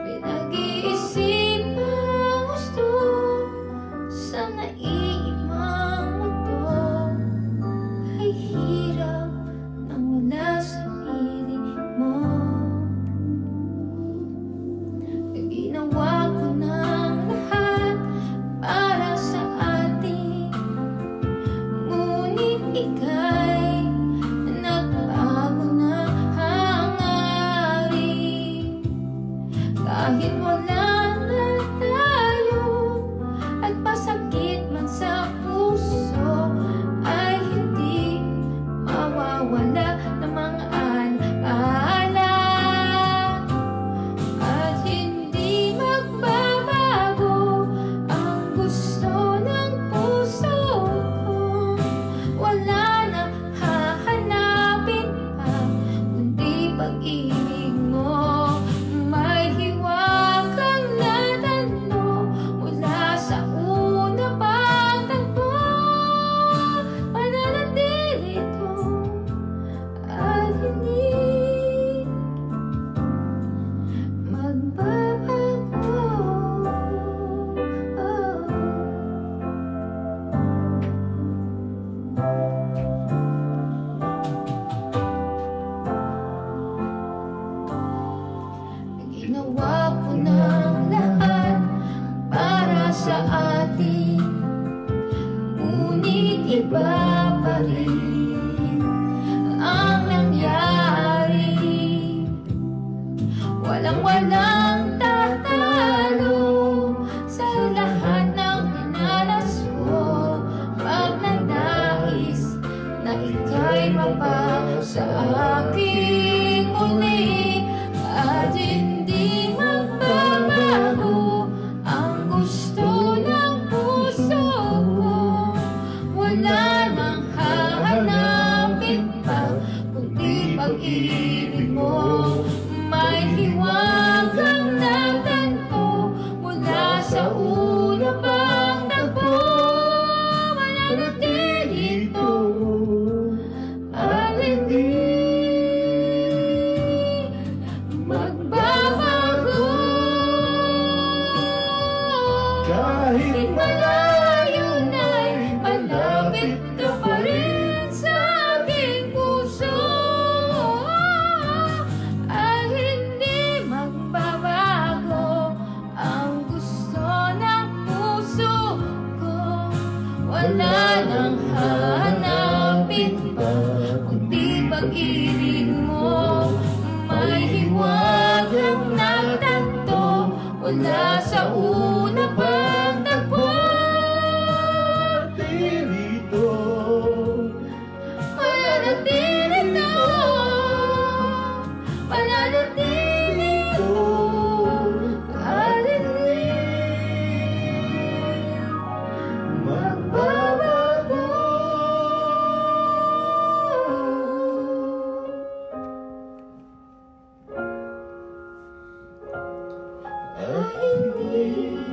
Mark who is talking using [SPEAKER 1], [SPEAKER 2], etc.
[SPEAKER 1] Pinag-iisipang gusto sa naiimang mundo ay hirap nang wala sa piling mo. Ginawa ko ng lahat para sa atin, ngunit ika'y nagbago na hangarin. Kahit wala na tayo at masakit man sa puso, ay hindi mawawala ng mga alaala. At hindi magbabago ang gusto ng puso ko. Wala na hahanapin pa kundi pag-ibig mo. May hiwagang natanto mula sa una pang tagpo. Mananatili ito at hindi magbabago. Ginawa ko ng lahat para sa atin, ngunit iba pa rin ang nangyari. Walang tatalo sa lahat ng dinanas ko. Magnanais na ika'y mapa sa aking muli, at hindi magbabago ang gusto ng puso ko. Wala nang hahanapin pa kundi pag-ibig mo. May hiwagang natanto mula sa una pang tagpo. Mananatili ito at hindi magbabago.
[SPEAKER 2] Kahit
[SPEAKER 1] malayo na'y malapit ka pa rin sa aking puso. Ay hindi magbabago ang gusto ng puso ko. Wala nang hahanapin pa kundi pag-ibig mo. May hiwagang natanto mula sa una pang tagpo.
[SPEAKER 2] dito,
[SPEAKER 1] Mananatili ito, mananatili ito, at hindi magbabago. Ay hindi